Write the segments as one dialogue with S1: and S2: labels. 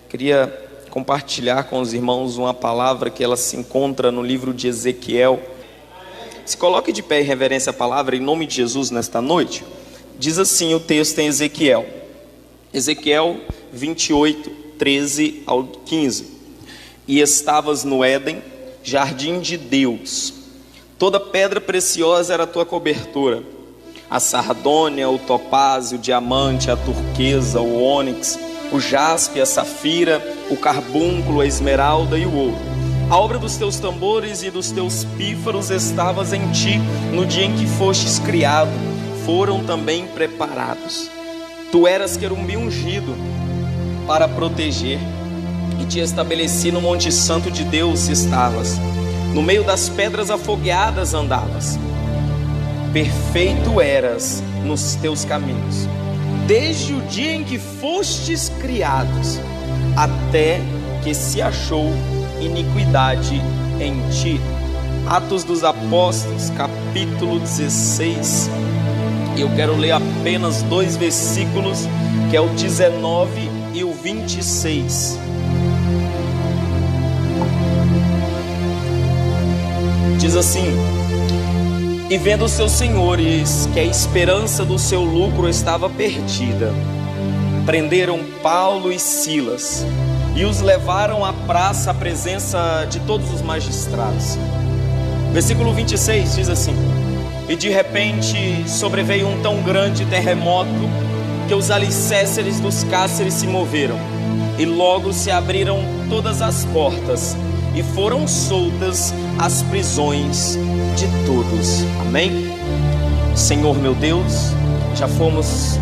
S1: Queria compartilhar com os irmãos uma palavra que ela se encontra no livro de Ezequiel. Se coloque de pé em reverência à palavra em nome de Jesus nesta noite. Diz assim o texto em Ezequiel 28, 13 ao 15. E estavas no Éden, jardim de Deus. Toda pedra preciosa era a tua cobertura: a sardônia, o topázio, o diamante, a turquesa, o ônix, o jaspe, a safira, o carbúnculo, a esmeralda e o ouro. A obra dos teus tambores e dos teus pífaros estavas em ti no dia em que fostes criado, foram também preparados. Tu eras querumim ungido para proteger, e te estabeleci no monte santo de Deus estavas. No meio das pedras afogueadas andavas. Perfeito eras nos teus caminhos, desde o dia em que fostes criados, até que se achou iniquidade em ti. Atos dos Apóstolos, capítulo 16. Eu quero ler apenas 2 versículos, que é o 19 e o 26. Diz assim: e vendo os seus senhores que a esperança do seu lucro estava perdida, prenderam Paulo e Silas e os levaram à praça à presença de todos os magistrados. Versículo 26 diz assim: e de repente sobreveio um tão grande terremoto que os alicerces dos cárceres se moveram, e logo se abriram todas as portas, e foram soltas as prisões de todos. Amém? Senhor meu Deus,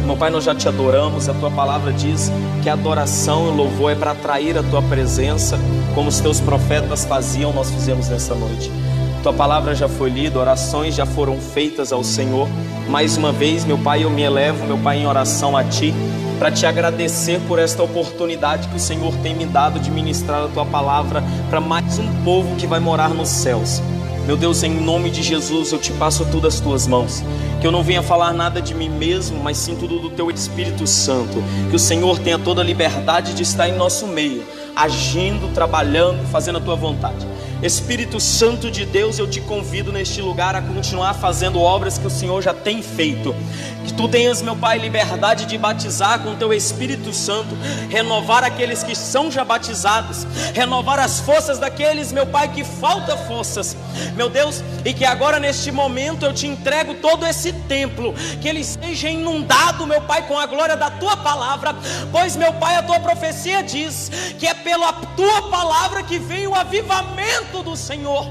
S1: meu Pai, nós já te adoramos. A tua palavra diz que a adoração e o louvor é para atrair a tua presença, como os teus profetas faziam, nós fizemos nessa noite. Tua palavra já foi lida, orações já foram feitas ao Senhor. Mais uma vez, meu Pai, eu me elevo, meu Pai, em oração a Ti, para Te agradecer por esta oportunidade que o Senhor tem me dado de ministrar a Tua palavra para mais um povo que vai morar nos céus. Meu Deus, em nome de Jesus, eu Te passo tudo às Tuas mãos. Que eu não venha falar nada de mim mesmo, mas sim tudo do Teu Espírito Santo. Que o Senhor tenha toda a liberdade de estar em nosso meio, agindo, trabalhando, fazendo a Tua vontade. Espírito Santo de Deus, eu te convido neste lugar a continuar fazendo obras que o Senhor já tem feito. Que tu tenhas, meu Pai, liberdade de batizar com teu Espírito Santo, renovar aqueles que são já batizados, renovar as forças daqueles, meu Pai, que falta forças, meu Deus. E que agora neste momento eu te entrego todo esse templo, que ele seja inundado, meu Pai, com a glória da tua palavra, pois, meu Pai, a tua profecia diz que é pela tua palavra que vem o avivamento do Senhor.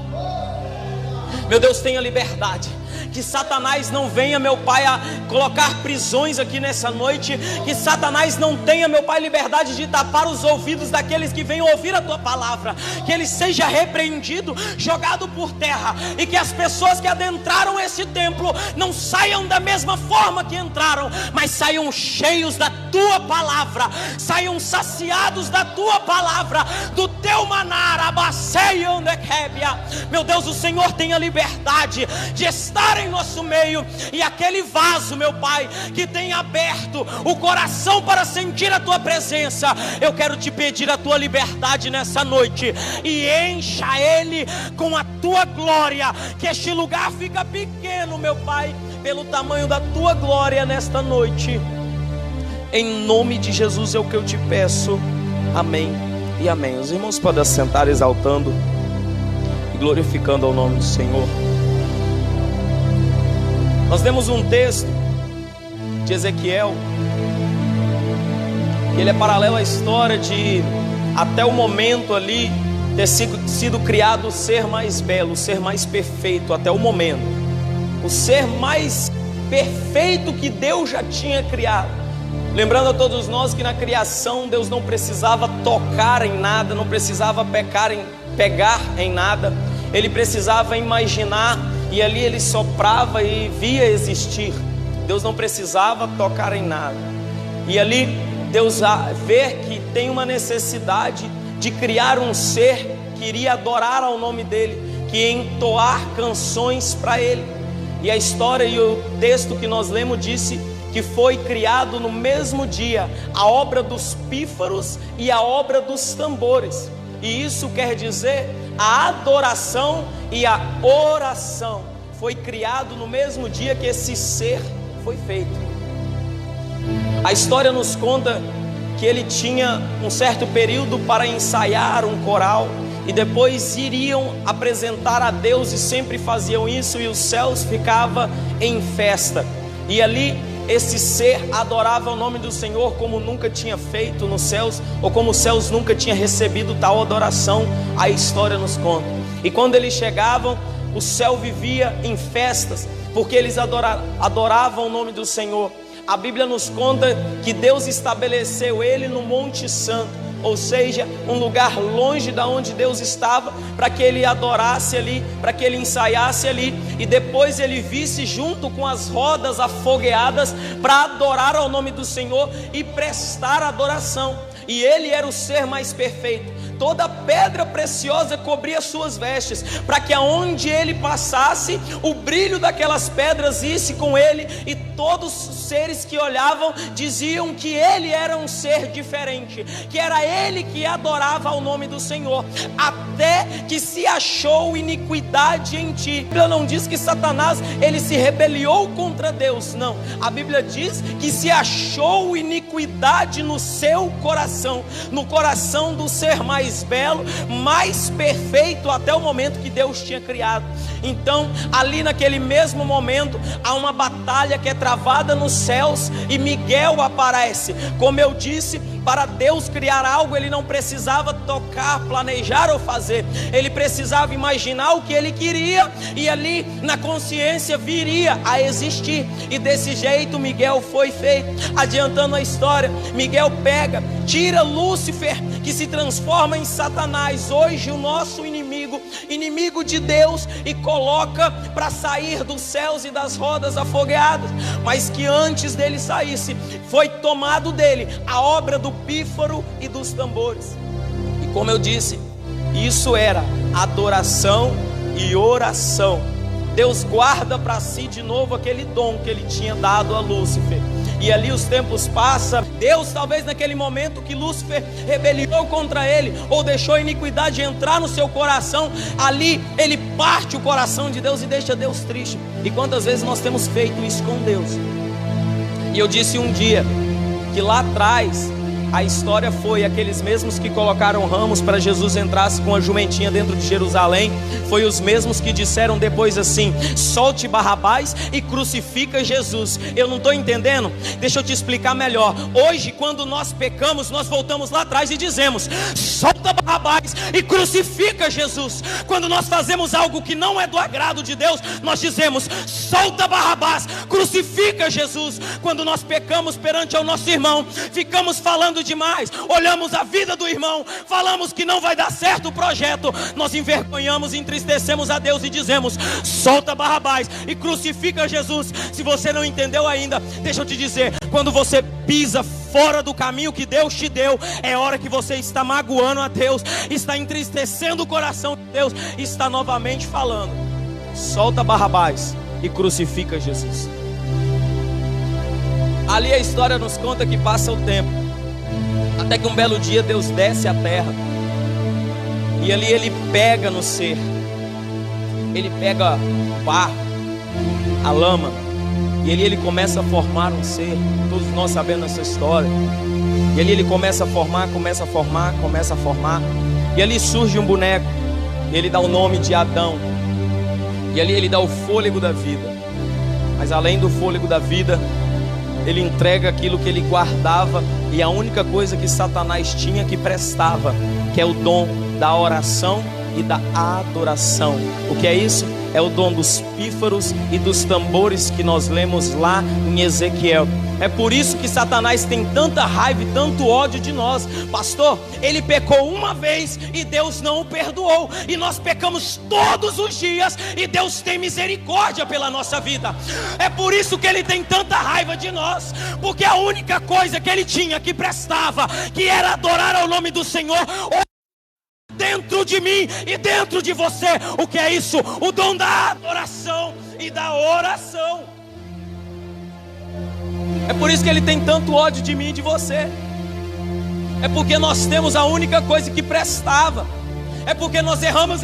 S1: Meu Deus, tenha liberdade. Que Satanás não venha, meu Pai, a colocar prisões aqui nessa noite. Que Satanás não tenha, meu Pai, liberdade de tapar os ouvidos daqueles que venham ouvir a Tua palavra. Que ele seja repreendido, jogado por terra. E que as pessoas que adentraram esse templo não saiam da mesma forma que entraram, mas saiam cheios da Tua palavra, saiam saciados da Tua palavra, do Teu maná, abaceia onde quebia. Meu Deus, o Senhor tenha liberdade de estar em nosso meio, e aquele vaso, meu Pai, que tem aberto o coração para sentir a Tua presença, eu quero te pedir a Tua liberdade nessa noite, e encha ele com a Tua glória, que este lugar fica pequeno, meu Pai, pelo tamanho da Tua glória nesta noite. Em nome de Jesus é o que eu te peço. Amém e amém. Os irmãos podem assentar, exaltando e glorificando ao nome do Senhor. Nós temos um texto de Ezequiel, que ele é paralelo à história de, até o momento ali, ter sido criado o ser mais belo, o ser mais perfeito, até o momento. O ser mais perfeito que Deus já tinha criado. Lembrando a todos nós que na criação Deus não precisava tocar em nada, não precisava pegar em nada. Ele precisava imaginar, e ali ele soprava e via existir. Deus não precisava tocar em nada. E ali Deus vê que tem uma necessidade de criar um ser que iria adorar ao nome dele, que ia entoar canções para ele. E a história e o texto que nós lemos disse que foi criado no mesmo dia a obra dos pífaros e a obra dos tambores. E isso quer dizer a adoração e a oração. Foi criado no mesmo dia que esse ser foi feito. A história nos conta que ele tinha um certo período para ensaiar um coral, e depois iriam apresentar a Deus, e sempre faziam isso, e os céus ficavam em festa, e ali esse ser adorava o nome do Senhor como nunca tinha feito nos céus, ou como os céus nunca tinham recebido tal adoração. A história nos conta. E quando eles chegavam, o céu vivia em festas, porque eles adoravam o nome do Senhor. A Bíblia nos conta que Deus estabeleceu ele no Monte Santo, ou seja, um lugar longe da onde Deus estava, para que ele adorasse ali, para que ele ensaiasse ali, e depois ele visse junto com as rodas afogueadas para adorar ao nome do Senhor e prestar adoração. E ele era o ser mais perfeito. Toda pedra preciosa cobria suas vestes, para que aonde ele passasse, o brilho daquelas pedras isse com ele, e todos os seres que olhavam diziam que ele era um ser diferente, que era ele que adorava ao nome do Senhor, até que se achou iniquidade em ti. A Bíblia não diz que Satanás ele se rebeliou contra Deus, não. A Bíblia diz que se achou iniquidade no seu coração, no coração do ser mais belo, mais perfeito até o momento que Deus tinha criado. Então, ali naquele mesmo momento, há uma batalha que é travada nos céus, e Miguel aparece. Como eu disse, para Deus criar algo, ele não precisava tocar, planejar ou fazer, ele precisava imaginar o que ele queria, e ali na consciência viria a existir, e desse jeito Miguel foi feito. Adiantando a história, Miguel pega, tira Lúcifer, que se transforma em Satanás, hoje o nosso inimigo de Deus, e coloca para sair dos céus e das rodas afogueadas. Mas que antes dele saísse, foi tomado dele a obra do pífaro e dos tambores. E como eu disse, isso era adoração e oração. Deus guarda para si de novo aquele dom que ele tinha dado a Lúcifer. E ali os tempos passam. Deus, talvez naquele momento que Lúcifer rebeliou contra ele, ou deixou a iniquidade entrar no seu coração, ali ele parte o coração de Deus e deixa Deus triste. E quantas vezes nós temos feito isso com Deus? E eu disse um dia que lá atrás a história foi aqueles mesmos que colocaram ramos para Jesus entrasse com a jumentinha dentro de Jerusalém. Foi os mesmos que disseram depois assim: solte Barrabás e crucifica Jesus. Eu não estou entendendo? Deixa eu te explicar melhor. Hoje, quando nós pecamos, nós voltamos lá atrás e dizemos: solta Barrabás e crucifica Jesus. Quando nós fazemos algo que não é do agrado de Deus, nós dizemos: solta Barrabás, crucifica Jesus. Quando nós pecamos perante ao nosso irmão, ficamos falando demais, olhamos a vida do irmão, falamos que não vai dar certo o projeto, nós envergonhamos e entristecemos a Deus e dizemos: solta Barrabás e crucifica Jesus. Se você não entendeu ainda, deixa eu te dizer, quando você pisa fora do caminho que Deus te deu, é hora que você está magoando a Deus, está entristecendo o coração de Deus, está novamente falando: solta Barrabás e crucifica Jesus. Ali a história nos conta que passa o tempo, até que um belo dia Deus desce à terra, e ali ele pega no ser, ele pega o barro, a lama, e ali ele começa a formar um ser. Todos nós sabemos essa história. E ali ele começa a formar, e ali surge um boneco, e ele dá o nome de Adão, e ali ele dá o fôlego da vida. Mas além do fôlego da vida, ele entrega aquilo que ele guardava, e a única coisa que Satanás tinha que prestava, que é o dom da oração e da adoração. O que é isso? É o dom dos pífaros e dos tambores que nós lemos lá em Ezequiel. É por isso que Satanás tem tanta raiva e tanto ódio de nós. Pastor, ele pecou uma vez e Deus não o perdoou, e nós pecamos todos os dias e Deus tem misericórdia pela nossa vida. É por isso que ele tem tanta raiva de nós, porque a única coisa que ele tinha que prestava, que era adorar ao nome do Senhor, dentro de mim e dentro de você. O que é isso? O dom da adoração e da oração. É por isso que ele tem tanto ódio de mim e de você. É porque nós temos a única coisa que prestava. É porque nós erramos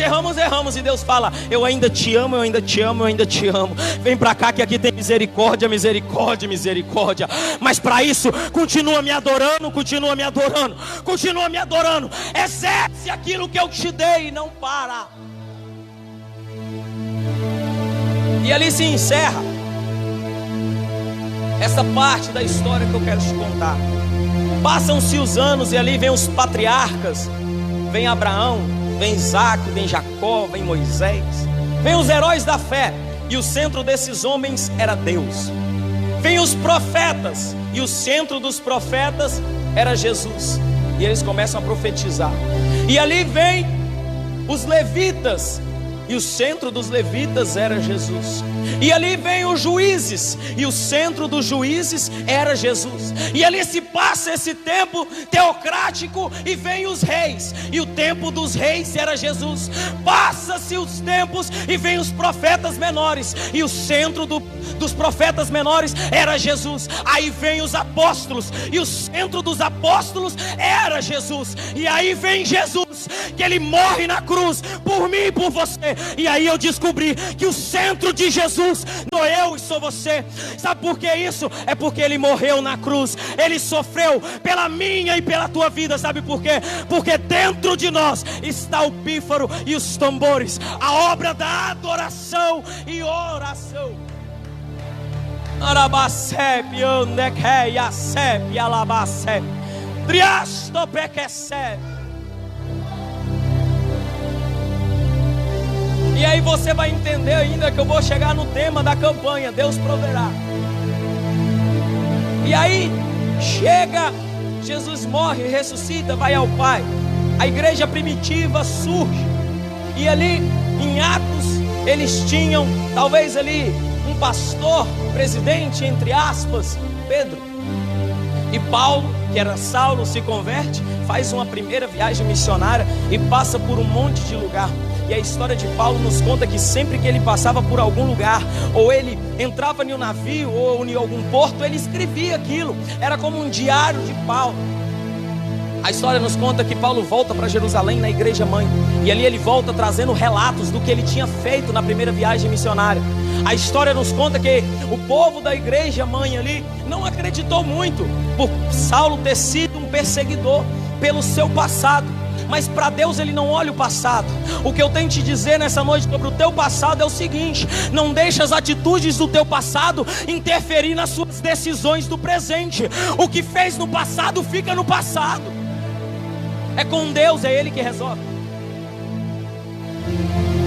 S1: e Deus fala: eu ainda te amo, eu ainda te amo, eu ainda te amo. Vem pra cá que aqui tem misericórdia, misericórdia, misericórdia. Mas para isso, continua me adorando, continua me adorando, continua me adorando. Exerce aquilo que eu te dei e não para. E ali se encerra essa parte da história que eu quero te contar. Passam-se os anos e ali vem os patriarcas. Vem Abraão, vem Isaac, vem Jacó, vem Moisés, vem os heróis da fé. E o centro desses homens era Deus. Vem os profetas, e o centro dos profetas era Jesus. E eles começam a profetizar. E ali vem os levitas, e o centro dos levitas era Jesus. E ali vem os juízes, e o centro dos juízes era Jesus. E ali se passa esse tempo teocrático, e vem os reis, e o tempo dos reis era Jesus. Passa-se os tempos, e vem os profetas menores, e o centro dos profetas menores era Jesus. Aí vem os apóstolos, e o centro dos apóstolos era Jesus. E aí vem Jesus, que ele morre na cruz por mim e por você. E aí eu descobri que o centro de Jesus sou eu e sou você. Sabe por que isso? É porque ele morreu na cruz. Ele sofreu pela minha e pela tua vida. Sabe por quê? Porque dentro de nós está o pífaro e os tambores, a obra da adoração e oração. Arabacep, andequeiacep, alabacep, triastopequecep. E aí você vai entender ainda que eu vou chegar no tema da campanha, Deus proverá. E aí chega, Jesus morre, ressuscita, vai ao Pai. A igreja primitiva surge. E ali em Atos eles tinham talvez ali um pastor, presidente entre aspas, Pedro. E Paulo, que era Saulo, se converte, faz uma primeira viagem missionária e passa por um monte de lugar. E a história de Paulo nos conta que sempre que ele passava por algum lugar, ou ele entrava em um navio, ou em algum porto, ele escrevia aquilo. Era como um diário de Paulo. A história nos conta que Paulo volta para Jerusalém na igreja mãe. E ali ele volta trazendo relatos do que ele tinha feito na primeira viagem missionária. A história nos conta que o povo da igreja mãe ali não acreditou muito por Saulo ter sido um perseguidor pelo seu passado. Mas para Deus ele não olha o passado. O que eu tenho que te dizer nessa noite sobre o teu passado é o seguinte: não deixe as atitudes do teu passado interferir nas suas decisões do presente. O que fez no passado fica no passado. É com Deus, é Ele que resolve.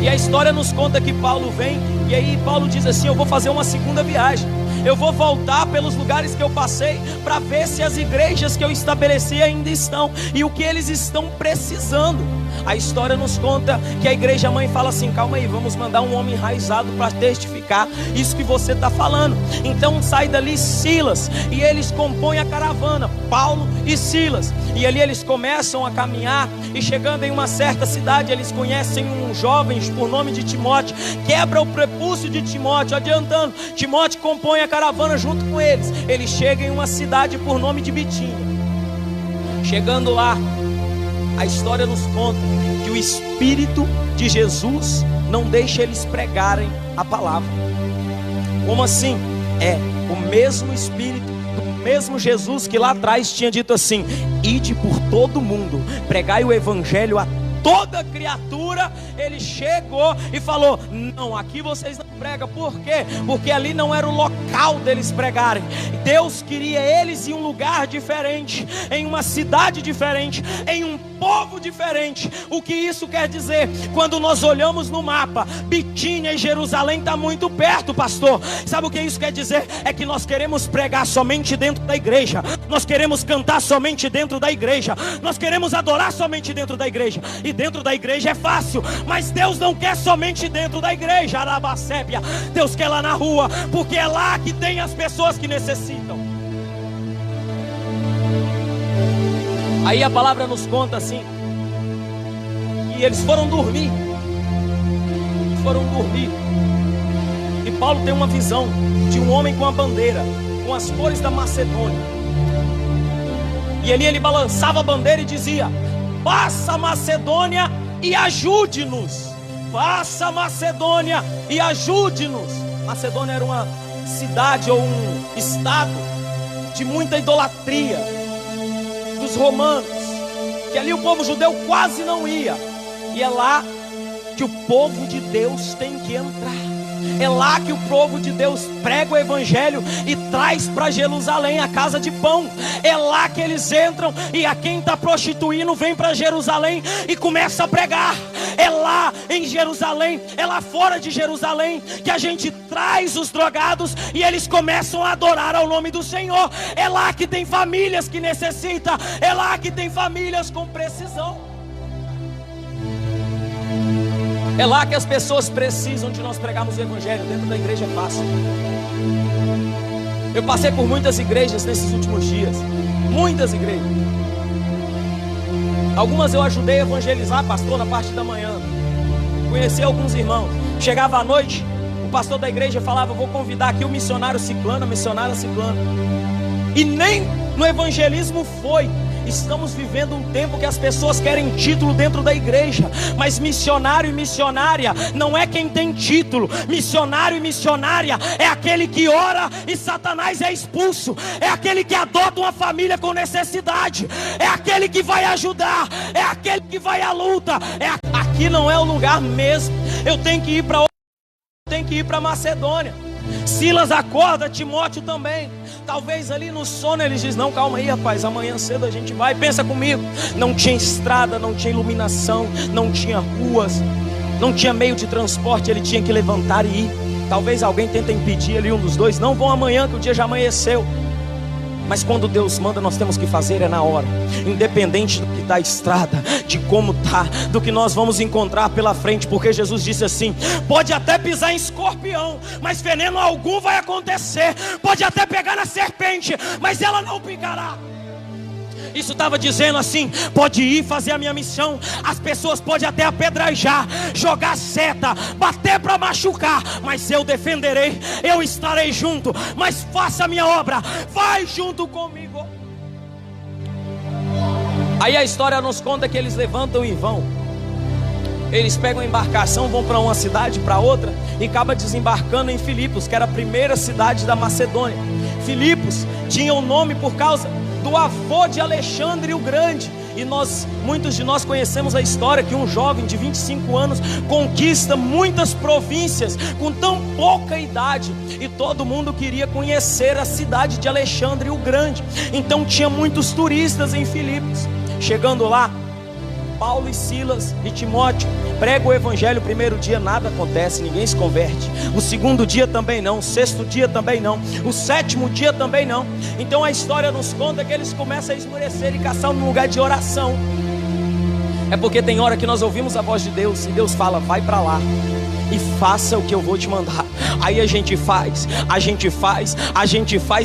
S1: E a história nos conta que Paulo vem, e aí Paulo diz assim: eu vou fazer uma segunda viagem. Eu vou voltar pelos lugares que eu passei para ver se as igrejas que eu estabeleci ainda estão e o que eles estão precisando. A história nos conta que a igreja mãe fala assim: calma aí, vamos mandar um homem enraizado para testificar isso que você está falando. Então sai dali Silas e eles compõem a caravana, Paulo e Silas. E ali eles começam a caminhar e chegando em uma certa cidade, eles conhecem um jovem por nome de Timóteo. Quebra o prepúcio de Timóteo, adiantando, Timóteo compõe a caravana junto com eles. Eles chegam em uma cidade por nome de Bitínia. Chegando lá, a história nos conta que o Espírito de Jesus não deixa eles pregarem a palavra. Como assim? É o mesmo Espírito, o mesmo Jesus que lá atrás tinha dito assim: ide por todo mundo, pregai o evangelho a toda criatura. Ele chegou e falou: não, aqui vocês não pregam. Por quê? Porque ali não era o local deles pregarem. Deus queria eles em um lugar diferente, em uma cidade diferente, em um povo diferente. O que isso quer dizer? Quando nós olhamos no mapa, Bitínia e Jerusalém está muito perto, pastor. Sabe o que isso quer dizer? É que nós queremos pregar somente dentro da igreja, nós queremos cantar somente dentro da igreja, nós queremos adorar somente dentro da igreja. E dentro da igreja é fácil, mas Deus não quer somente dentro da igreja, Arabacépia. Deus quer lá na rua, porque é lá que tem as pessoas que necessitam. Aí a palavra nos conta assim, e eles foram dormir. E Paulo tem uma visão de um homem com a bandeira, com as cores da Macedônia. E ali ele balançava a bandeira e dizia: passa Macedônia e ajude-nos. Passa Macedônia e ajude-nos. Macedônia era uma cidade ou um estado de muita idolatria dos romanos, que ali o povo judeu quase não ia. E é lá que o povo de Deus tem que entrar. É lá que o povo de Deus prega o evangelho e traz para Jerusalém a casa de pão. É lá que eles entram e a quem está prostituindo vem para Jerusalém e começa a pregar. É lá em Jerusalém, é lá fora de Jerusalém que a gente traz os drogados e eles começam a adorar ao nome do Senhor. É lá que tem famílias que necessitam. É lá que tem famílias com precisão. É lá que as pessoas precisam de nós pregarmos o evangelho. Dentro da igreja é fácil. Eu passei por muitas igrejas nesses últimos dias. Muitas igrejas. Algumas eu ajudei a evangelizar, pastor, na parte da manhã. Conheci alguns irmãos. Chegava à noite, o pastor da igreja falava: vou convidar aqui o missionário ciclano, a missionária ciclana. E nem no evangelismo foi. Estamos vivendo um tempo que as pessoas querem título dentro da igreja, mas missionário e missionária não é quem tem título. Missionário e missionária é aquele que ora e Satanás é expulso. É aquele que adota uma família com necessidade. É aquele que vai ajudar. É aquele que vai à luta. Aqui não é o lugar mesmo. Eu tenho que ir para outro. Eu tenho que ir para Macedônia. Silas acorda, Timóteo também. Talvez ali no sono eles dizem: não, calma aí, rapaz, amanhã cedo a gente vai. Pensa comigo. Não tinha estrada, não tinha iluminação, não tinha ruas, não tinha meio de transporte. Ele tinha que levantar e ir. Talvez alguém tente impedir ali um dos dois: não vão amanhã que o dia já amanheceu. Mas quando Deus manda, nós temos que fazer é na hora. Independente do que está a estrada, de como está, do que nós vamos encontrar pela frente. Porque Jesus disse assim: pode até pisar em escorpião, mas veneno algum vai acontecer. Pode até pegar na serpente, mas ela não picará. Isso estava dizendo assim: pode ir fazer a minha missão. As pessoas podem até apedrejar, jogar seta, bater para machucar, mas eu defenderei, eu estarei junto. Mas faça a minha obra, vai junto comigo. Aí a história nos conta que eles levantam e vão. Eles pegam a embarcação, vão para uma cidade, para outra, e acabam desembarcando em Filipos, que era a primeira cidade da Macedônia. Filipos tinha o nome por causa do avô de Alexandre o Grande. E muitos de nós conhecemos a história que um jovem de 25 anos conquista muitas províncias com tão pouca idade. E todo mundo queria conhecer a cidade de Alexandre o Grande. Então tinha muitos turistas em Filipos. Chegando lá, Paulo e Silas e Timóteo pregam o evangelho. O primeiro dia nada acontece, ninguém se converte. O segundo dia também não. O sexto dia também não. O sétimo dia também não. Então a história nos conta que eles começam a esmorecer e caçar um lugar de oração. É porque tem hora que nós ouvimos a voz de Deus e Deus fala: vai para lá e faça o que eu vou te mandar. Aí a gente faz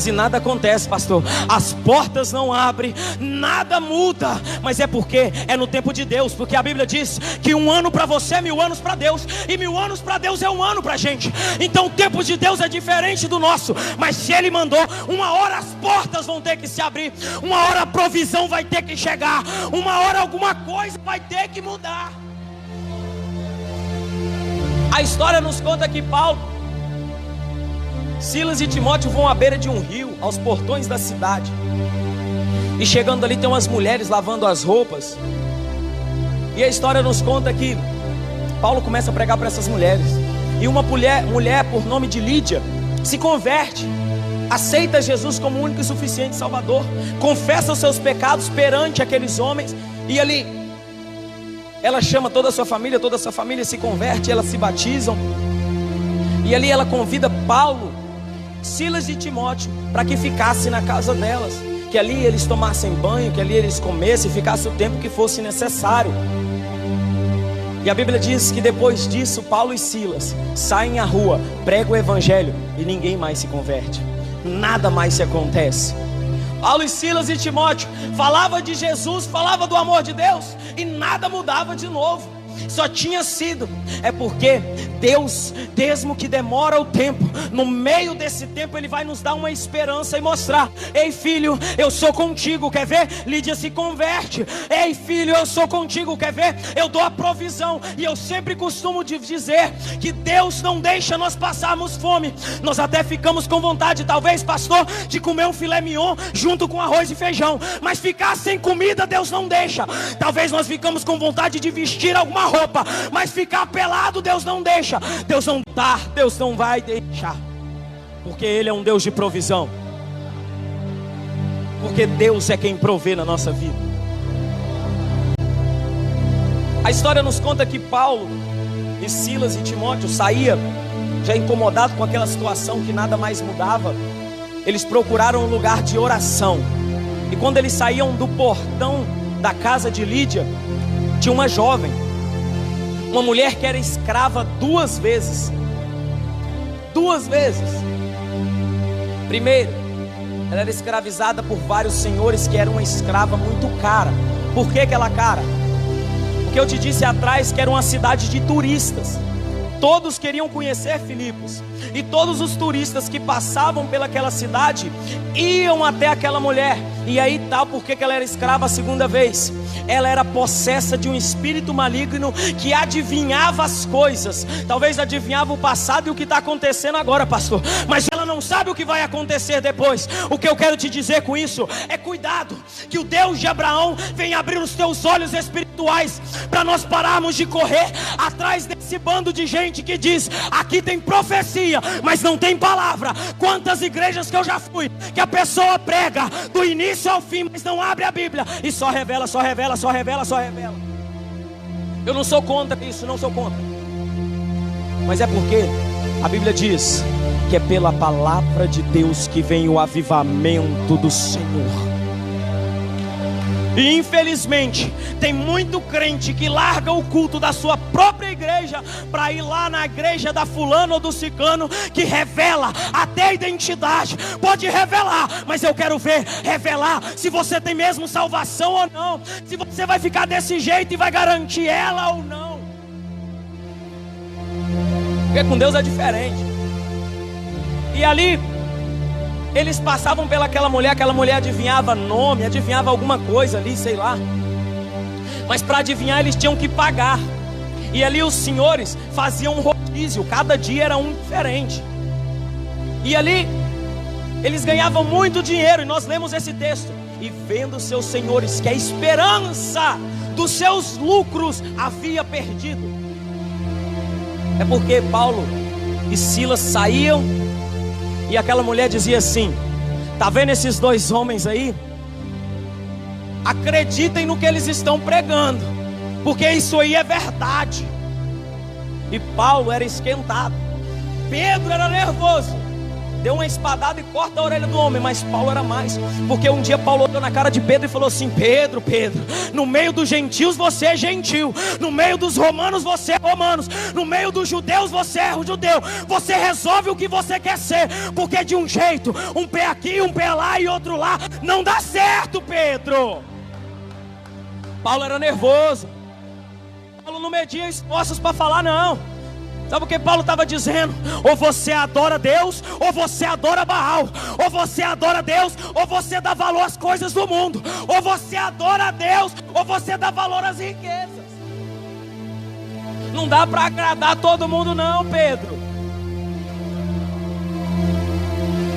S1: e nada acontece, pastor. As portas não abrem, nada muda. Mas é porque é no tempo de Deus. Porque a Bíblia diz que 1 ano para você é 1000 anos para Deus, e 1000 anos para Deus é 1 ano para a gente. Então o tempo de Deus é diferente do nosso. Mas se Ele mandou, uma hora as portas vão ter que se abrir, uma hora a provisão vai ter que chegar, uma hora alguma coisa vai ter que mudar. A história nos conta que Paulo, Silas e Timóteo vão à beira de um rio, aos portões da cidade. E chegando ali tem umas mulheres lavando as roupas. E a história nos conta que Paulo começa a pregar para essas mulheres. E uma mulher por nome de Lídia se converte, aceita Jesus como o único e suficiente Salvador, confessa os seus pecados perante aqueles homens. E ali ela chama toda a sua família se converte, elas se batizam. E ali ela convida Paulo, Silas e Timóteo para que ficassem na casa delas, que ali eles tomassem banho, que ali eles comessem e ficassem o tempo que fosse necessário. E a Bíblia diz que depois disso Paulo e Silas saem à rua, pregam o evangelho e ninguém mais se converte, nada mais se acontece. Paulo e Silas e Timóteo falava de Jesus, falava do amor de Deus e nada mudava de novo. só tinha sido, é porque Deus, mesmo que demora o tempo, no meio desse tempo Ele vai nos dar uma esperança e mostrar: ei filho, eu sou contigo, quer ver? Lídia se converte. Ei filho, eu sou contigo, quer ver? Eu dou a provisão. E eu sempre costumo dizer que Deus não deixa nós passarmos fome. Nós até ficamos com vontade, talvez, pastor, de comer um filé mignon junto com arroz e feijão, mas ficar sem comida Deus não deixa. Talvez nós ficamos com vontade de vestir alguma roupa, mas ficar pelado Deus não deixa. Deus não dá, Deus não vai deixar, porque Ele é um Deus de provisão. Porque Deus é quem provê na nossa vida. A história nos conta que Paulo e Silas e Timóteo saíam já incomodado com aquela situação que nada mais mudava. Eles procuraram um lugar de oração. E quando eles saíam do portão da casa de Lídia, tinha uma jovem, uma mulher que era escrava 2 vezes. 2 vezes. Primeiro, ela era escravizada por vários senhores, que era uma escrava muito cara. Por que ela cara? Porque eu te disse atrás que era uma cidade de turistas. Todos queriam conhecer Filipos, e todos os turistas que passavam pelaquela cidade iam até aquela mulher. E aí tal, porque ela era escrava a 2ª vez. Ela era possessa de um espírito maligno que adivinhava as coisas. Talvez adivinhava o passado e o que está acontecendo agora, pastor, mas ela não sabe o que vai acontecer depois. O que eu quero te dizer com isso é: cuidado, que o Deus de Abraão vem abrir os teus olhos espirituais, para nós pararmos de correr atrás desse bando de gente que diz: aqui tem profecia, mas não tem palavra. Quantas igrejas que eu já fui, que a pessoa prega do início ao fim, mas não abre a Bíblia, e só revela, só revela, só revela, só revela. Eu não sou contra isso, não sou contra, mas é porque a Bíblia diz que é pela palavra de Deus que vem o avivamento do Senhor. E infelizmente tem muito crente que larga o culto da sua própria igreja para ir lá na igreja da fulano ou do ciclano, que revela até a identidade. Pode revelar, mas eu quero ver revelar se você tem mesmo salvação ou não, se você vai ficar desse jeito e vai garantir ela ou não. Porque com Deus é diferente. E ali eles passavam pelaquela mulher, aquela mulher adivinhava nome, adivinhava alguma coisa ali, sei lá. Mas para adivinhar eles tinham que pagar. E ali os senhores faziam um rodízio, cada dia era um diferente. E ali eles ganhavam muito dinheiro, e nós lemos esse texto: e vendo seus senhores que a esperança dos seus lucros havia perdido. É porque Paulo e Silas saíam, e aquela mulher dizia assim: tá vendo esses 2 homens aí? Acreditem no que eles estão pregando, porque isso aí é verdade. E Paulo era esquentado, Pedro era nervoso, deu uma espadada e corta a orelha do homem. Mas Paulo era mais, porque um dia Paulo olhou na cara de Pedro e falou assim: Pedro, no meio dos gentios você é gentil, no meio dos romanos você é romanos, no meio dos judeus você é judeu. Você resolve o que você quer ser, porque de um jeito, um pé aqui, um pé lá e outro lá, não dá certo, Pedro. Paulo era nervoso, Paulo não media esforços para falar, não. Sabe o que Paulo estava dizendo? Ou você adora Deus, ou você adora Baal. Ou você adora Deus, ou você dá valor às coisas do mundo. Ou você adora Deus, ou você dá valor às riquezas. Não dá para agradar todo mundo não, Pedro.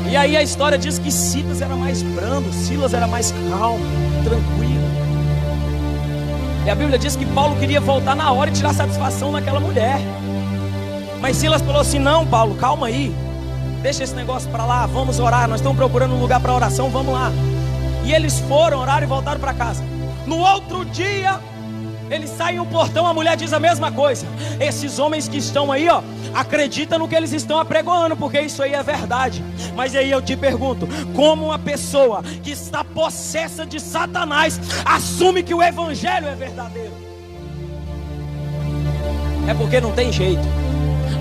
S1: E aí a história diz que Silas era mais brando, Silas era mais calmo, tranquilo. E a Bíblia diz que Paulo queria voltar na hora e tirar satisfação naquela mulher. Mas Silas falou assim: não, Paulo, calma aí, deixa esse negócio para lá, vamos orar, nós estamos procurando um lugar para oração, vamos lá. E eles foram orar e voltaram para casa. No outro dia, eles saem no portão, a mulher diz a mesma coisa: esses homens que estão aí, ó, acredita no que eles estão apregoando, porque isso aí é verdade. Mas aí eu te pergunto, como uma pessoa que está possessa de Satanás assume que o evangelho é verdadeiro? É porque não tem jeito.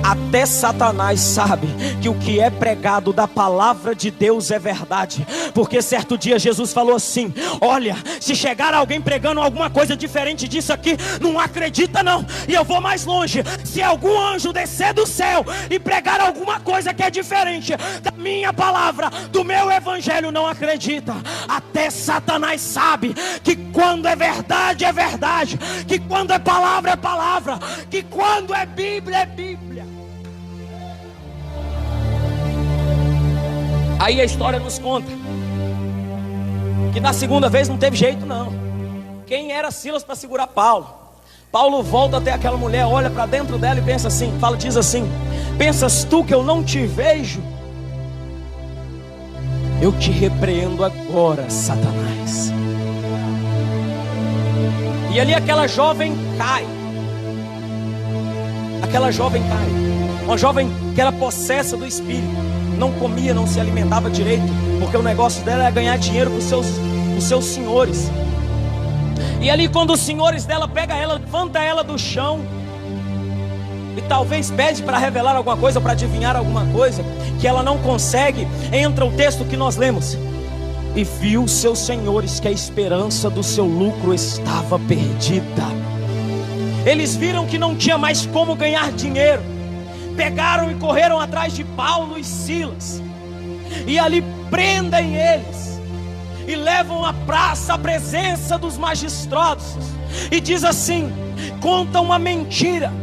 S1: Até Satanás sabe que o que é pregado da palavra de Deus é verdade. Porque certo dia Jesus falou assim: olha, se chegar alguém pregando alguma coisa diferente disso aqui, não acredita não. E eu vou mais longe: se algum anjo descer do céu e pregar alguma coisa que é diferente da minha palavra, do meu evangelho, não acredita. Até Satanás sabe que quando é verdade, que quando é palavra, que quando é Bíblia, é Bíblia. Aí a história nos conta que na segunda vez não teve jeito não. Quem era Silas para segurar Paulo? Paulo volta até aquela mulher, olha para dentro dela e pensa assim, diz assim: pensas tu que eu não te vejo? Eu te repreendo agora, Satanás. E ali aquela jovem cai. Uma jovem que era possessa do espírito. Não comia, não se alimentava direito, porque o negócio dela era ganhar dinheiro com os seus senhores. E ali quando os senhores dela pegam ela, levanta ela do chão e talvez pede para revelar alguma coisa, para adivinhar alguma coisa que ela não consegue, entra o texto que nós lemos: e viu seus senhores que a esperança do seu lucro estava perdida. Eles viram que não tinha mais como ganhar dinheiro, pegaram e correram atrás de Paulo e Silas, e ali prendem eles e levam à praça, à presença dos magistrados, e diz assim: conta uma mentira.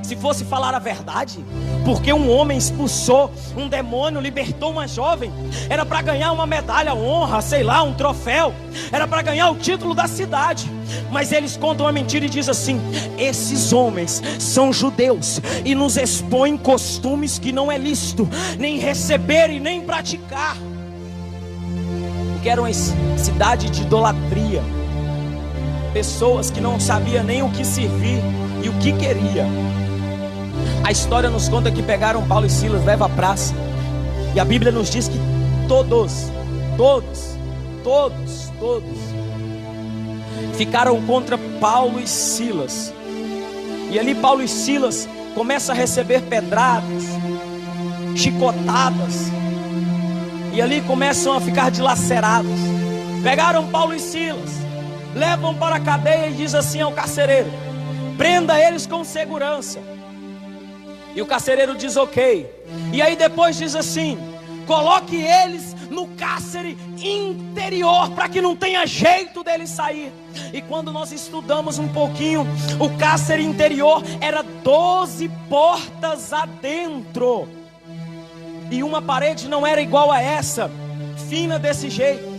S1: Se fosse falar a verdade, porque um homem expulsou um demônio, libertou uma jovem, era para ganhar uma medalha, honra, sei lá, um troféu, era para ganhar o título da cidade. Mas eles contam uma mentira e diz assim: esses homens são judeus e nos expõem costumes que não é lícito nem receber e nem praticar, porque era uma cidade de idolatria, pessoas que não sabiam nem o que servir e o que queria. A história nos conta que pegaram Paulo e Silas, levam à praça, e a Bíblia nos diz que todos ficaram contra Paulo e Silas. E ali Paulo e Silas começam a receber pedradas, chicotadas, e ali começam a ficar dilacerados. Pegaram Paulo e Silas, levam para a cadeia e diz assim ao carcereiro: prenda eles com segurança. E o carcereiro diz ok. E aí depois diz assim: coloque eles no cárcere interior, para que não tenha jeito deles sair. E quando nós estudamos um pouquinho, o cárcere interior era 12 portas adentro, e uma parede não era igual a essa, fina desse jeito.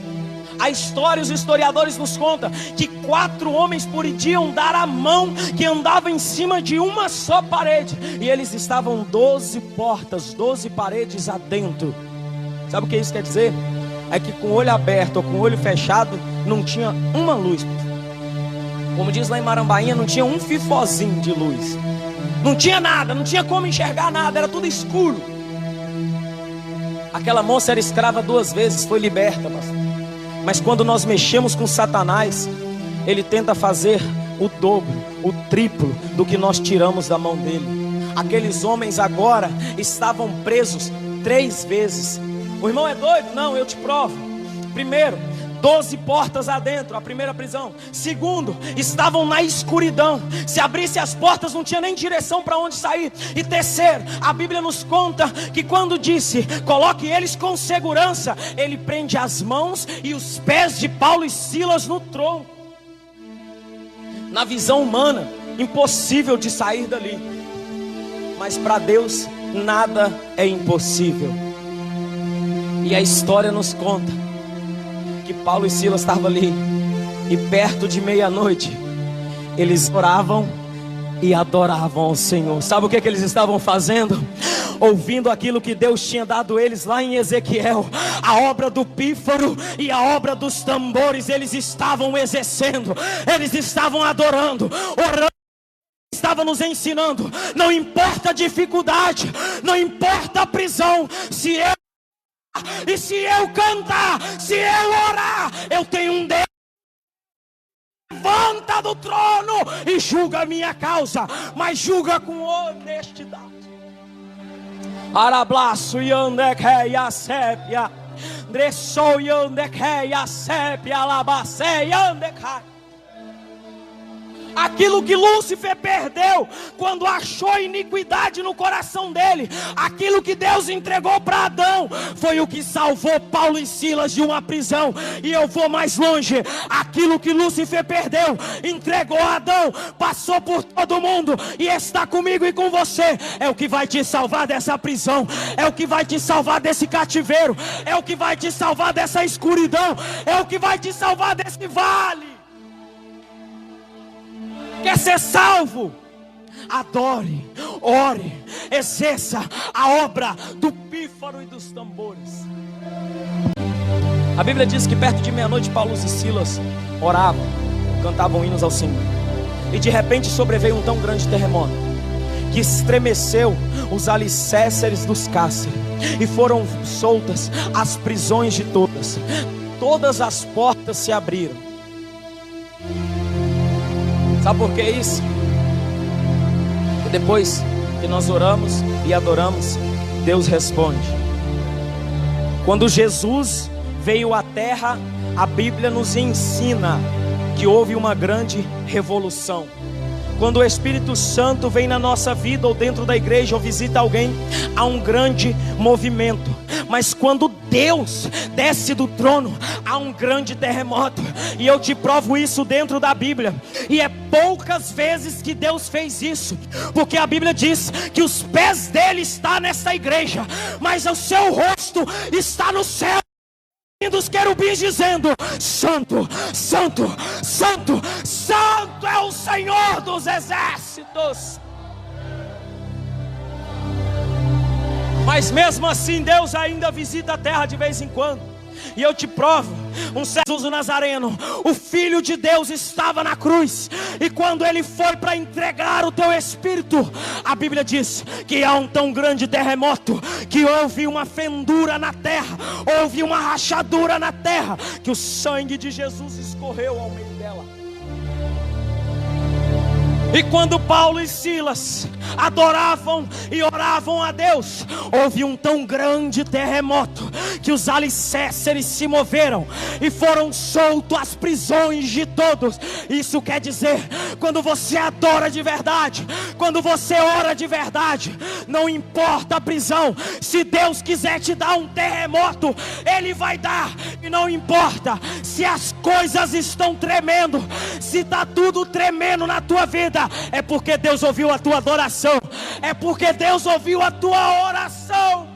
S1: A história, os historiadores nos contam que 4 homens podiam dar a mão, que andavam em cima de uma só parede, e eles estavam 12 portas, 12 paredes adentro. Sabe o que isso quer dizer? É que com o olho aberto ou com o olho fechado não tinha uma luz. Como diz lá em Marambainha, não tinha um fifozinho de luz, não tinha nada, não tinha como enxergar nada, era tudo escuro. Aquela moça era escrava 2 vezes, foi liberta, mas quando nós mexemos com Satanás, ele tenta fazer o dobro, o triplo do que nós tiramos da mão dele. Aqueles homens agora estavam presos 3 vezes. O irmão é doido? Não, eu te provo. Primeiro, 12 portas adentro, a primeira prisão. Segundo, estavam na escuridão. Se abrisse as portas, não tinha nem direção para onde sair. E terceiro, a Bíblia nos conta que quando disse coloque eles com segurança, ele prende as mãos e os pés de Paulo e Silas no tronco. Na visão humana, impossível de sair dali, mas para Deus nada é impossível. E a história nos conta que Paulo e Silas estavam ali, e perto de meia-noite eles oravam e adoravam ao Senhor. Sabe o que eles estavam fazendo? Ouvindo aquilo que Deus tinha dado eles lá em Ezequiel, a obra do pífaro e a obra dos tambores. Eles estavam exercendo, eles estavam adorando, orando. Estava nos ensinando: não importa a dificuldade, não importa a prisão, se eu cantar, se eu orar, eu tenho um Deus que levanta do trono e julga a minha causa, mas julga com honestidade. Arablaço yandequeia sépia. Dressou yandequeia sépia. Labacei yandecai. Aquilo que Lúcifer perdeu quando achou iniquidade no coração dele, aquilo que Deus entregou para Adão, foi o que salvou Paulo e Silas de uma prisão. E eu vou mais longe: aquilo que Lúcifer perdeu, entregou a Adão, passou por todo mundo e está comigo e com você. É o que vai te salvar dessa prisão, é o que vai te salvar desse cativeiro, é o que vai te salvar dessa escuridão, é o que vai te salvar desse vale. Quer ser salvo? Adore, ore, exerça a obra do pífaro e dos tambores. A Bíblia diz que perto de meia-noite Paulo e Silas oravam, cantavam hinos ao Senhor. E de repente sobreveio um tão grande terremoto que estremeceu os alicerces dos cárceres, e foram soltas as prisões de todas. Todas as portas se abriram. Sabe por que isso? Porque depois que nós oramos e adoramos, Deus responde. Quando Jesus veio à terra, a Bíblia nos ensina que houve uma grande revolução. Quando o Espírito Santo vem na nossa vida, ou dentro da igreja, ou visita alguém, há um grande movimento. Mas quando Deus desce do trono, há um grande terremoto. E eu te provo isso dentro da Bíblia. E é poucas vezes que Deus fez isso, porque a Bíblia diz que os pés dele estão nessa igreja, mas o seu rosto está no céu. Dos querubins dizendo: Santo, Santo, Santo, Santo é o Senhor dos exércitos. Mas mesmo assim Deus ainda visita a terra de vez em quando. E eu te provo, Jesus o Nazareno, o Filho de Deus, estava na cruz. E quando ele foi para entregar o teu espírito, a Bíblia diz que há um tão grande terremoto, que houve uma fendura na terra, houve uma rachadura na terra, que o sangue de Jesus escorreu ao meio dela. E quando Paulo e Silas adoravam e oravam a Deus, houve um tão grande terremoto que os alicerces se moveram e foram soltos as prisões de todos. Isso quer dizer, quando você adora de verdade, quando você ora de verdade, não importa a prisão. Se Deus quiser te dar um terremoto, Ele vai dar. E não importa se as coisas estão tremendo, se está tudo tremendo na tua vida, é porque Deus ouviu a tua adoração, é porque Deus ouviu a tua oração.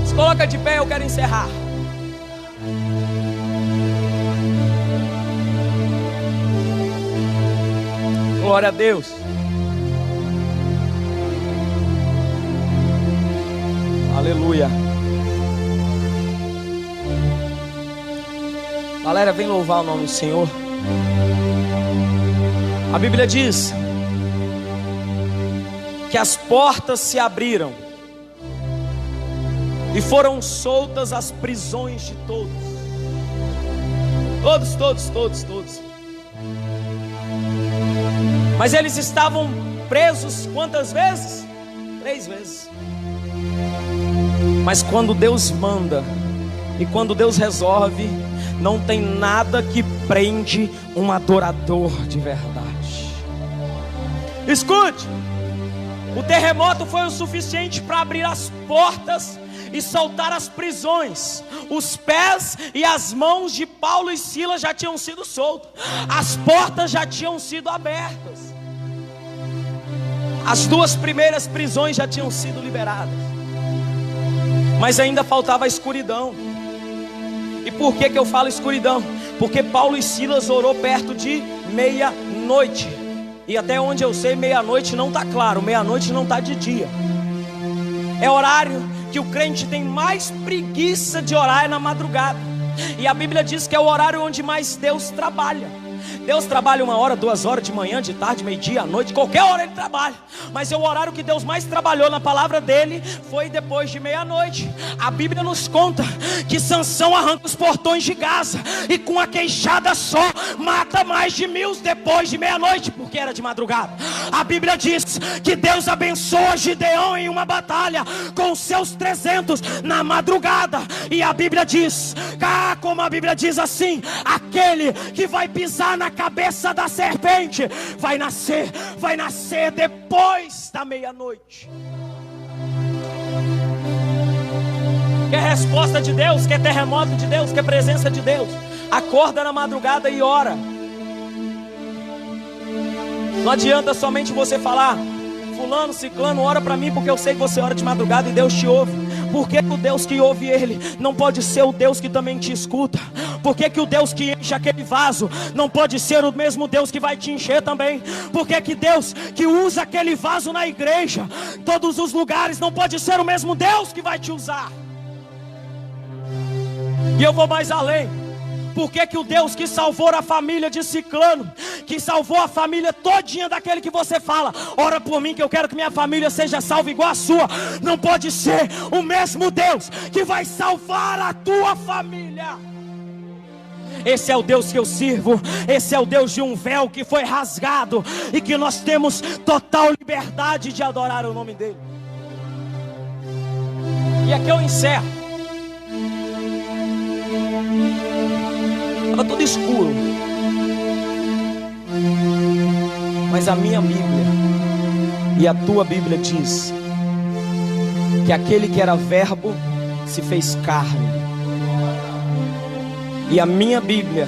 S1: Se coloca de pé, eu quero encerrar. Glória a Deus. Aleluia. Galera, vem louvar o nome do Senhor. A Bíblia diz que as portas se abriram e foram soltas as prisões de todos. Todos. Mas eles estavam presos quantas vezes? 3 vezes. Mas quando Deus manda e quando Deus resolve, não tem nada que prende um adorador de verdade. Escute, o terremoto foi o suficiente para abrir as portas e soltar as prisões. Os pés e as mãos de Paulo e Silas já tinham sido soltos, as portas já tinham sido abertas, as 2 primeiras prisões já tinham sido liberadas, mas ainda faltava a escuridão. E por que eu falo escuridão? Porque Paulo e Silas orou perto de meia-noite. E até onde eu sei, meia-noite não está claro, meia-noite não está de dia. É horário que o crente tem mais preguiça de orar, é na madrugada. E a Bíblia diz que é o horário onde mais Deus trabalha, Deus trabalha 1 hora, 2 horas, de manhã, de tarde, meio-dia, à noite, qualquer hora Ele trabalha. Mas o horário que Deus mais trabalhou na palavra dele foi depois de meia-noite. A Bíblia nos conta que Sansão arranca os portões de Gaza e com a queixada só mata mais de 1000 depois de meia-noite, porque era de madrugada. A Bíblia diz que Deus abençoa Gideão em uma batalha com os seus 300 na madrugada. E a Bíblia diz, como a Bíblia diz assim: aquele que vai pisar na cabeça da serpente vai nascer depois da meia-noite. Quer resposta de Deus? Quer terremoto de Deus? Quer presença de Deus? Acorda na madrugada e ora. Não adianta somente você falar: fulano, ciclano, ora para mim, porque eu sei que você ora de madrugada e Deus te ouve. Por que o Deus que ouve ele não pode ser o Deus que também te escuta? Por que o Deus que enche aquele vaso não pode ser o mesmo Deus que vai te encher também? Por que Deus que usa aquele vaso na igreja, em todos os lugares, não pode ser o mesmo Deus que vai te usar? E eu vou mais além. Por que o Deus que salvou a família de Ciclano, que salvou a família todinha daquele que você fala: ora por mim que eu quero que minha família seja salva igual a sua, não pode ser o mesmo Deus que vai salvar a tua família? Esse é o Deus que eu sirvo. Esse é o Deus de um véu que foi rasgado e que nós temos total liberdade de adorar o nome dele. E aqui eu encerro. Estava tudo escuro, mas a minha Bíblia e a tua Bíblia diz que aquele que era verbo se fez carne. E a minha Bíblia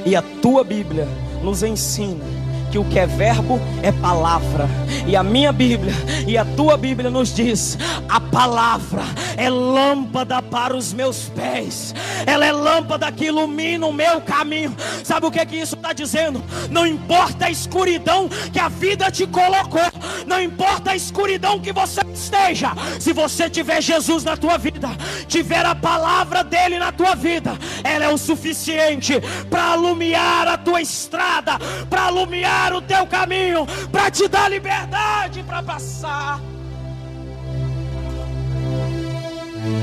S1: e a tua Bíblia nos ensina que o que é verbo é palavra. E a minha Bíblia e a tua Bíblia nos diz: a palavra é lâmpada para os meus pés, ela é lâmpada que ilumina o meu caminho. Sabe o que isso está dizendo? Não importa a escuridão que a vida te colocou, não importa a escuridão que você esteja, se você tiver Jesus na tua vida, tiver a palavra dele na tua vida, ela é o suficiente para alumiar a tua estrada, para alumiar o teu caminho, para te dar liberdade para passar.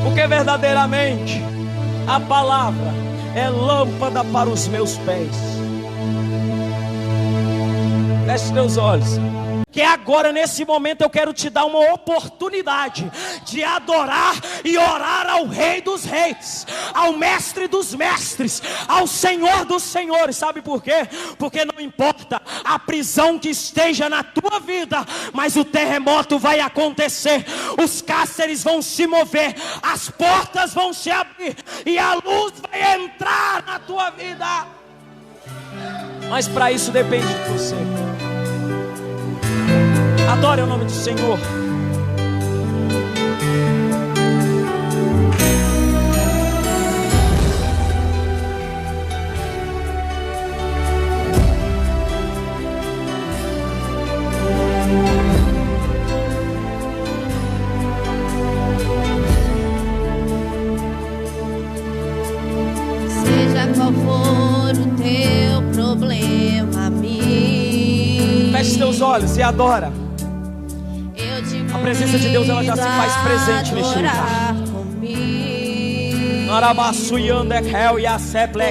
S1: Porque verdadeiramente a palavra é lâmpada para os meus pés. Feche teus olhos. Que agora, nesse momento, eu quero te dar uma oportunidade de adorar e orar ao Rei dos Reis, ao Mestre dos Mestres, ao Senhor dos Senhores. Sabe por quê? Porque não importa a prisão que esteja na tua vida, mas o terremoto vai acontecer, os cárceres vão se mover, as portas vão se abrir e a luz vai entrar na tua vida. Mas para isso depende de você. Adore o nome do Senhor.
S2: Seja qual for o teu problema,
S1: feche teus olhos e adora. A presença de Deus, ela já se faz presente neste lugar.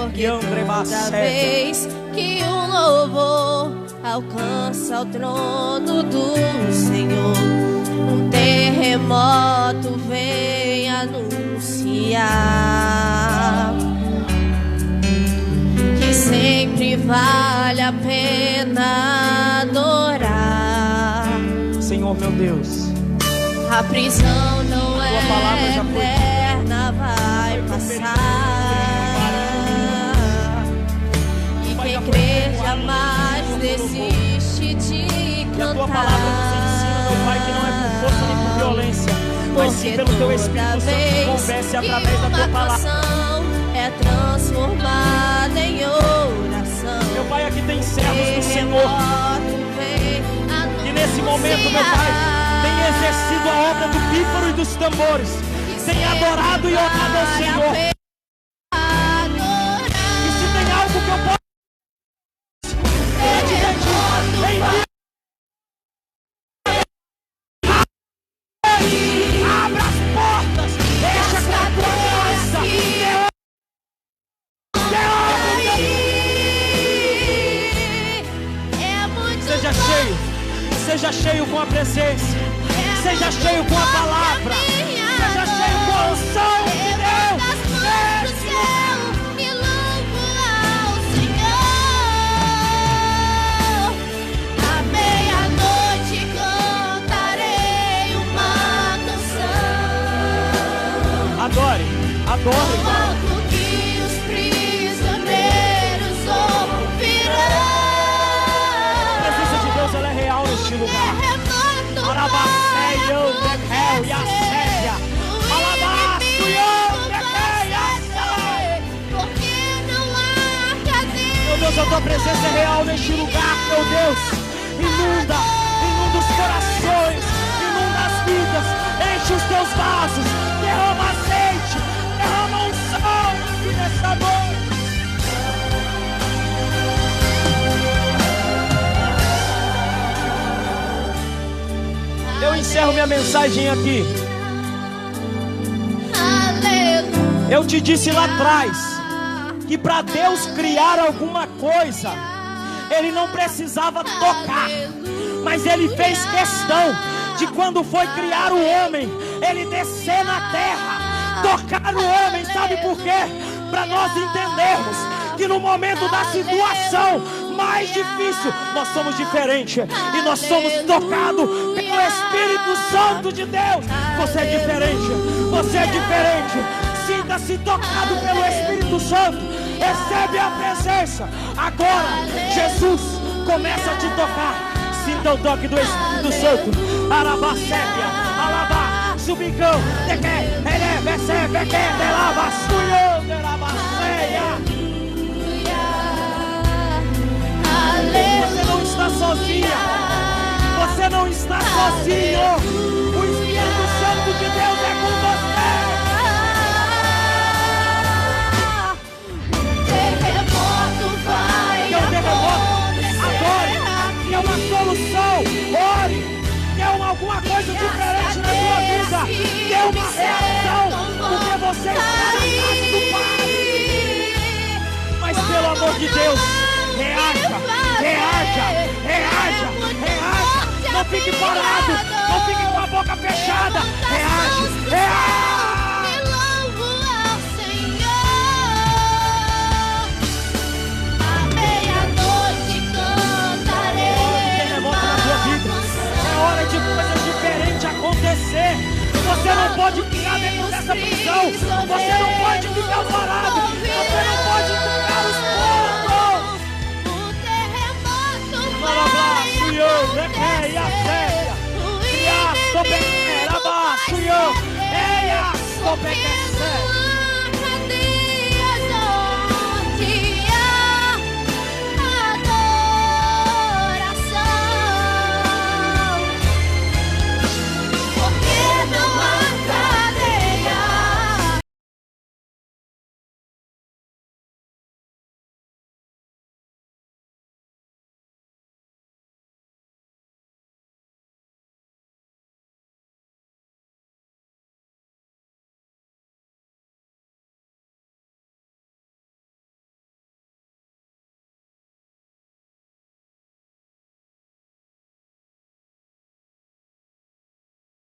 S2: Porque toda vez que um louvor alcança o trono do Senhor, um terremoto vem anunciar que sempre vale a pena adorar.
S1: Senhor meu Deus,
S2: a prisão não é eterna, vai passar. E quem crê jamais desiste de cantar.
S1: A tua palavra nos ensina, meu Pai, que não é por força nem por violência, mas sim pelo teu Espírito Santo que converse através da tua palavra.
S2: É transformada em oração.
S1: Meu Pai, aqui tem servos do Senhor que nesse momento, meu Pai, tem exercido a obra do pífaro e dos tambores, tem adorado e orado ao Senhor. E se tem algo que eu posso
S3: Seja cheio com a presença. Seja cheio com a palavra. Seja cheio com a unção de Deus.
S2: Me louvo ao Senhor. À meia-noite cantarei uma canção.
S3: Adore, adore.
S2: Tão alto que os prisioneiros ouvirão.
S3: A presença de Deus, ela é real neste lugar. Alabaceio, Bequel e a Célia. Meu Deus, a tua presença é real neste lugar, meu Deus. Inunda os corações, inunda as vidas, enche os teus vasos, derrama azeite, derrama unção aqui nesta noite. Eu encerro minha mensagem aqui. Eu te disse lá atrás que para Deus criar alguma coisa, Ele não precisava tocar, mas Ele fez questão de, quando foi criar o homem, Ele descer na terra, tocar o homem. Sabe por quê? Para nós entendermos que no momento da situação mais difícil, nós somos diferentes e nós somos tocados pelo Espírito Santo de Deus. Você é diferente, você é diferente. Sinta-se tocado pelo Espírito Santo. Recebe a presença. Agora, Jesus começa a te tocar. Sinta o toque do Espírito Santo. Arabacébia, alabá, subicão, teque, eleve, sebe, que, delava, suiô, delabaceia. Você não está sozinha. Você não está sozinho. O Espírito Santo de Deus é com você. Adore, quer uma solução, ore, quer alguma coisa diferente na sua vida, quer uma reação, porque você está na casa do Pai. Mas pelo amor de Deus, reaja, reaja, reaja, reaja, não fique parado, não fique com a boca fechada, reaja, reaja. Acontecer. Você não pode ficar dentro dessa prisão. Você não pode ficar parado. Você não pode ficar os pontos.
S2: O terremoto vai
S3: acontecer.